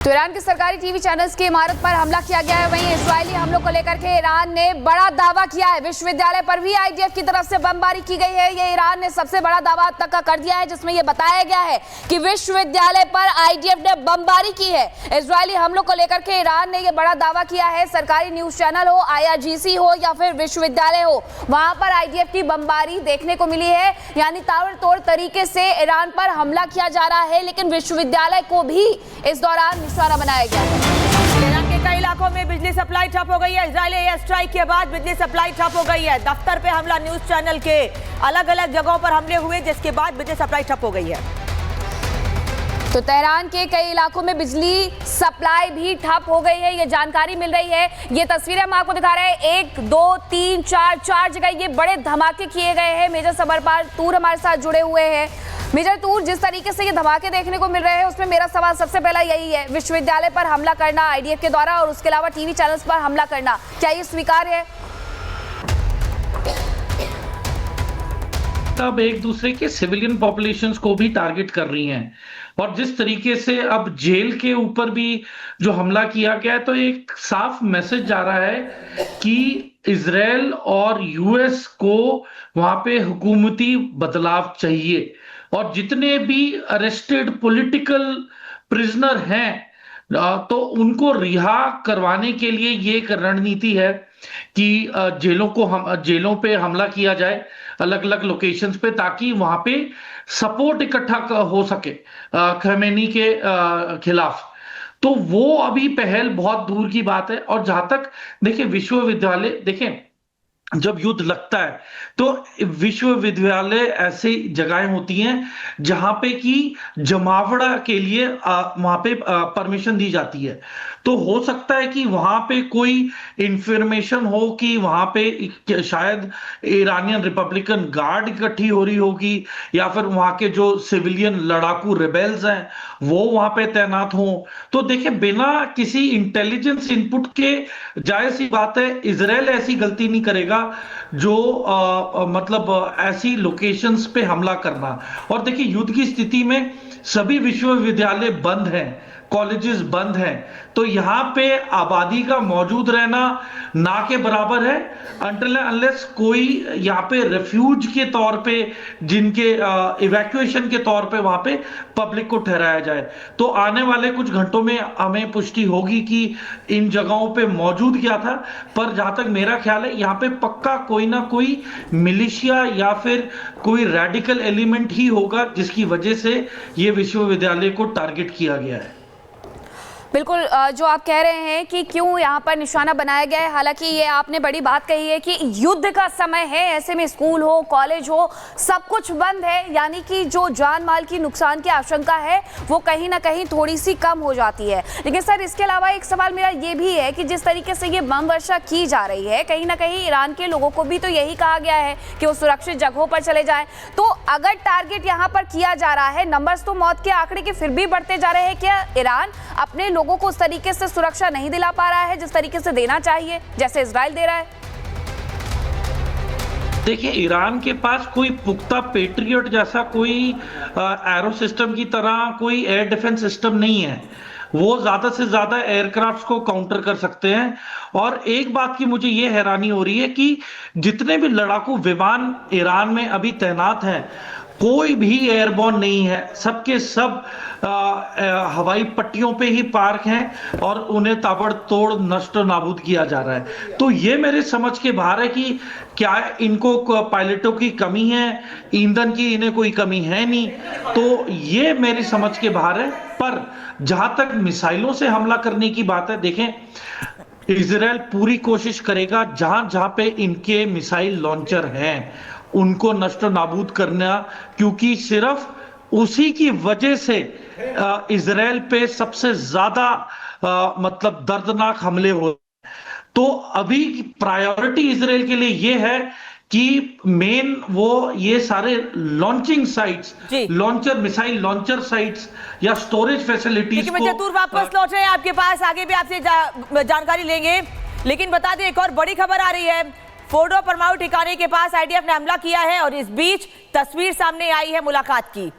तो ईरान के सरकारी टीवी चैनल्स की इमारत पर हमला किया गया है। वहीं इजरायली हमलों को लेकर के ईरान ने बड़ा दावा किया है। विश्वविद्यालय पर भी आईडीएफ की तरफ से बमबारी की गई है। ये ईरान ने सबसे बड़ा दावा अब तक का कर दिया है, जिसमें यह बताया गया है कि विश्वविद्यालय पर आईडीएफ ने बमबारी की है। इजरायली हमलों को लेकर के ईरान ने यह बड़ा दावा किया है। सरकारी न्यूज चैनल हो, IRGC हो या फिर विश्वविद्यालय हो, वहां पर आईडीएफ की बमबारी देखने को मिली है। यानी ताबड़तोड़ तरीके से ईरान पर हमला किया जा रहा है, लेकिन विश्वविद्यालय को भी इस दौरान निशाना बनाया गया है। ईरान के कई इलाकों में बिजली सप्लाई ठप हो गई है। इजरायली एयर स्ट्राइक के बाद बिजली सप्लाई ठप हो गई है। दफ्तर पे हमला, न्यूज चैनल के अलग अलग जगहों पर हमले हुए, जिसके बाद बिजली सप्लाई ठप हो गई है। तो तेहरान के कई इलाकों में बिजली सप्लाई भी ठप हो गई है, ये जानकारी मिल रही है। ये तस्वीरें हम आपको दिखा रहे हैं। 1 2 3 4 जगह ये बड़े धमाके किए गए हैं। मेजर सबरपाल तूर हमारे साथ जुड़े हुए हैं। मेजर तूर, जिस तरीके से ये धमाके देखने को मिल रहे हैं, उसमें मेरा सवाल सबसे पहला यही है, विश्वविद्यालय पर हमला करना आईडीएफ के द्वारा और उसके अलावा टीवी चैनल्स पर हमला करना, क्या ये स्वीकार्य है? अब एक दूसरे के सिविलियन पॉपुलेशंस को भी टारगेट कर रही हैं, और जिस तरीके से अब जेल के ऊपर भी जो हमला किया गया है, तो एक साफ मैसेज जा रहा है कि इजराइल और यूएस को वहां पे हुकूमती बदलाव चाहिए, और जितने भी अरेस्टेड पॉलिटिकल प्रिजनर हैं तो उनको रिहा करवाने के लिए ये एक रणनीति है कि जेलों पे हमला किया जाए अलग अलग लोकेशंस पे, ताकि वहां पे सपोर्ट इकट्ठा हो सके खमेनी के खिलाफ। तो वो अभी पहल बहुत दूर की बात है। और जहां तक देखिए विश्वविद्यालय, देखें जब युद्ध लगता है तो विश्वविद्यालय ऐसी जगहें होती हैं जहां पे कि जमावड़ा के लिए वहां पे परमिशन दी जाती है। तो हो सकता है कि वहां पे कोई इंफॉर्मेशन हो कि वहां पे शायद ईरानियन रिपब्लिकन गार्ड इकट्ठी हो रही होगी, या फिर वहां के जो सिविलियन लड़ाकू रिबेल्स हैं वो वहां पे तैनात हों। तो देखिए, बिना किसी इंटेलिजेंस इनपुट के जाहिर सी बात है इजराइल ऐसी गलती नहीं करेगा जो मतलब ऐसी लोकेशंस पे हमला करना। और देखिए, युद्ध की स्थिति में सभी विश्वविद्यालय बंद हैं, कॉलेजेस बंद हैं, तो यहाँ पे आबादी का मौजूद रहना ना के बराबर है, अनटिल अनलेस कोई यहाँ पे रेफ्यूज के तौर पे, जिनके इवैक्यूएशन के तौर पे वहां पे पब्लिक को ठहराया जाए। तो आने वाले कुछ घंटों में हमें पुष्टि होगी कि इन जगहों पे मौजूद क्या था। पर जहां तक मेरा ख्याल है, यहाँ पे पक्का कोई ना कोई मिलिशिया या फिर कोई रेडिकल एलिमेंट ही होगा जिसकी वजह से ये विश्वविद्यालय को टारगेट किया गया है। बिल्कुल, जो आप कह रहे हैं कि क्यों यहाँ पर निशाना बनाया गया है, हालांकि ये आपने बड़ी बात कही है कि युद्ध का समय है, ऐसे में स्कूल हो, कॉलेज हो, सब कुछ बंद है, यानी कि जो जान माल की नुकसान की आशंका है वो कहीं ना कहीं थोड़ी सी कम हो जाती है। लेकिन सर, इसके अलावा एक सवाल मेरा ये भी है कि जिस तरीके से ये बम वर्षा की जा रही है, कहीं ना कहीं ईरान के लोगों को भी तो यही कहा गया है कि वो सुरक्षित जगहों पर चले जाएं। तो अगर टारगेट यहाँ पर किया जा रहा है, नंबर्स तो मौत के आंकड़े के फिर भी बढ़ते जा रहे हैं, क्या ईरान अपने लोगों को उस तरीके से सुरक्षा नहीं दिला पा रहा है जिस तरीके से देना चाहिए, जैसे इजराइल दे रहा है? देखिए, ईरान के पास कोई पुख्ता पेट्रियट जैसा कोई एरो सिस्टम की तरह कोई एयर डिफेंस सिस्टम नहीं है। वो ज्यादा से ज्यादा एयरक्राफ्ट को काउंटर कर सकते हैं। और एक बात की मुझे ये हैरानी हो रही है कि जितने भी लड़ाकू विमान ईरान में अभी तैनात हैं, कोई भी एयरबॉर्न नहीं है, सबके सब हवाई पट्टियों पे ही पार्क हैं और उन्हें ताबड़तोड़ नष्ट नाबूद किया जा रहा है। तो ये मेरे समझ के बाहर है कि क्या इनको पायलटों की कमी है, ईंधन की इन्हें कोई कमी है नहीं। तो ये मेरी समझ के बाहर है। पर जहां तक मिसाइलों से हमला करने की बात है, देखें इजराइल पूरी कोशिश करेगा जहां जहां पे इनके मिसाइल लॉन्चर हैं उनको नष्ट नाबूद करना, क्योंकि सिर्फ उसी की वजह से इजराइल पे सबसे ज्यादा मतलब दर्दनाक हमले हो। तो अभी प्रायोरिटी इजराइल के लिए ये है कि मेन वो ये सारे launching sites, launcher, missile launcher sites या स्टोरेज फैसिलिटीज को। चतुर वापस लौट रहे हैं आपके पास, आगे भी आपसे जानकारी लेंगे, लेकिन बता दें एक और बड़ी खबर आ रही है। फोर्डो परमाणु ठिकाने के पास आईडीएफ ने हमला किया है और इस बीच तस्वीर सामने आई है मुलाकात की।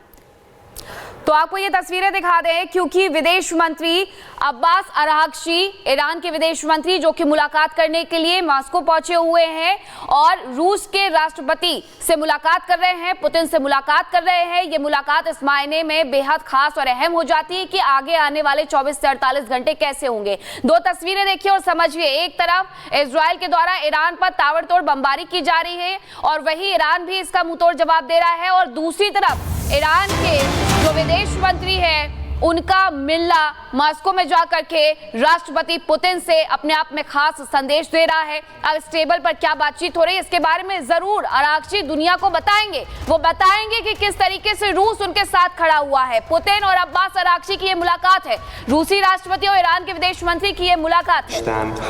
तो आपको ये तस्वीरें दिखा दें, क्योंकि विदेश मंत्री अब्बास अरागची, ईरान के विदेश मंत्री जो कि मुलाकात करने के लिए मॉस्को पहुंचे हुए हैं और रूस के राष्ट्रपति से मुलाकात कर रहे हैं, पुतिन से मुलाकात कर रहे हैं। ये मुलाकात इस मायने में बेहद खास और अहम हो जाती है कि आगे आने वाले 24 से 48 घंटे कैसे होंगे। दो तस्वीरें देखिए और समझिए। एक तरफ इजराइल के द्वारा ईरान पर ताबड़तोड़ बमबारी की जा रही है और वही ईरान भी इसका मुंहतोड़ जवाब दे रहा है, और दूसरी तरफ ईरान के जो विदेश मंत्री है उनका मिलना मॉस्को में जाकर के राष्ट्रपति पुतिन से अपने आप में खास संदेश दे रहा है। अब इस टेबल पर क्या बातचीत हो रही है इसके बारे में जरूर अरागची दुनिया को बताएंगे। वो बताएंगे कि किस तरीके से रूस उनके साथ खड़ा हुआ है। पुतिन और अब्बास अरागची की ये मुलाकात है, रूसी राष्ट्रपति और ईरान के विदेश मंत्री की ये मुलाकात है।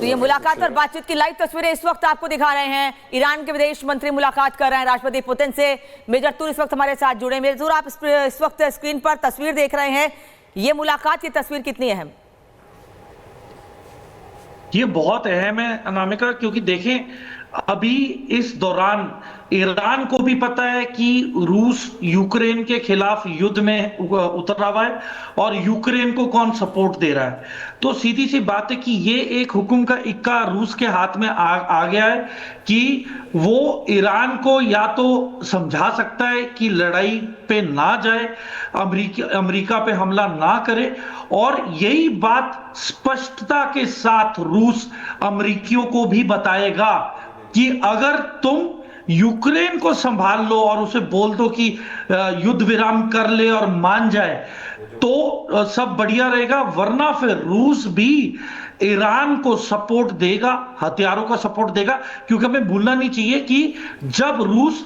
तो ये मुलाकात और बातचीत की लाइव तस्वीरें इस वक्त आपको दिखा रहे हैं। ईरान के विदेश मंत्री मुलाकात कर रहे हैं राष्ट्रपति पुतिन से। मेजर तूर इस वक्त हमारे साथ जुड़े हैं। मेजर तूर, आप इस वक्त स्क्रीन पर तस्वीर देख रहे हैं, ये मुलाकात की तस्वीर कितनी अहम? ये बहुत अहम है अनामिका, क्योंकि देखें अभी इस दौरान ईरान को भी पता है कि रूस यूक्रेन के खिलाफ युद्ध में उतरा हुआ है और यूक्रेन को कौन सपोर्ट दे रहा है। तो सीधी सी बात है कि ये एक हुक्म का इक्का रूस के हाथ में आ गया है कि वो ईरान को या तो समझा सकता है कि लड़ाई पे ना जाए, अमेरिका पे हमला ना करे, और यही बात स्पष्टता के साथ रूस अमेरिकियों को भी बताएगा कि अगर तुम यूक्रेन को संभाल लो और उसे बोल दो कि युद्ध विराम कर ले और मान जाए तो सब बढ़िया रहेगा, वरना फिर रूस भी ईरान को सपोर्ट देगा, हथियारों का सपोर्ट देगा। क्योंकि हमें भूलना नहीं चाहिए कि जब रूस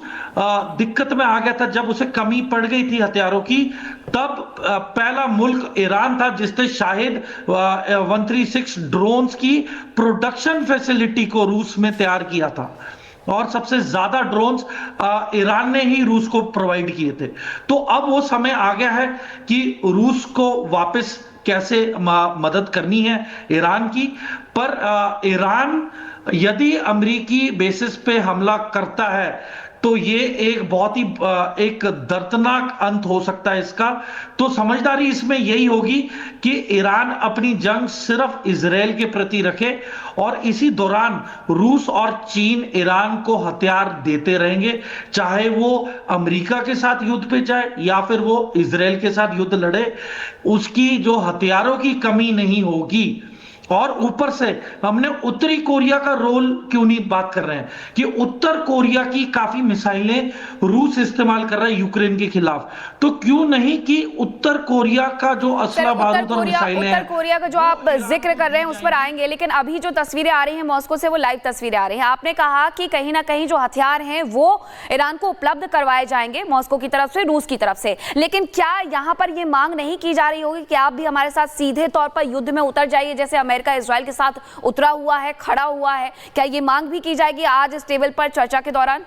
दिक्कत में आ गया था, जब उसे कमी पड़ गई थी हथियारों की, तब पहला मुल्क ईरान था जिसने शाहिद 136 ड्रोन्स की प्रोडक्शन फैसिलिटी को रूस में तैयार किया था, और सबसे ज्यादा ड्रोन्स ईरान ने ही रूस को प्रोवाइड किए थे। तो अब वो समय आ गया है कि रूस को वापस कैसे मदद करनी है ईरान की। पर ईरान यदि अमेरिकी बेसिस पे हमला करता है तो ये एक बहुत ही एक दर्दनाक अंत हो सकता है इसका। तो समझदारी इसमें यही होगी कि ईरान अपनी जंग सिर्फ इजराइल के प्रति रखे, और इसी दौरान रूस और चीन ईरान को हथियार देते रहेंगे, चाहे वो अमेरिका के साथ युद्ध पे जाए या फिर वो इजराइल के साथ युद्ध लड़े, उसकी जो हथियारों की कमी नहीं होगी। और ऊपर से हमने उत्तरी कोरिया का रोल क्यों नहीं बात कर रहे हैं कि उत्तर कोरिया की काफी मिसाइलें रूस इस्तेमाल कर रहा है यूक्रेन के खिलाफ, तो क्यों नहीं कि उत्तर कोरिया का जो असला बारूद और मिसाइलें हैं, उत्तर कोरिया का जो आप जिक्र कर रहे हैं उस पर आएंगे, लेकिन अभी जो तस्वीरें आ रही हैं मॉस्को से वो लाइव तस्वीरें आ रही हैं। आपने कहा कि कहीं ना कहीं जो हथियार हैं वो ईरान को उपलब्ध करवाए जाएंगे मॉस्को की तरफ से, रूस की तरफ से, लेकिन क्या यहाँ पर ये मांग नहीं की जा रही होगी कि आप भी हमारे साथ सीधे तौर पर युद्ध में उतर जाइए, जैसे अमेरिका इजराइल के साथ उतरा हुआ है, खड़ा हुआ है? क्या ये मांग भी की जाएगी आज इस टेबल पर चर्चा के दौरान?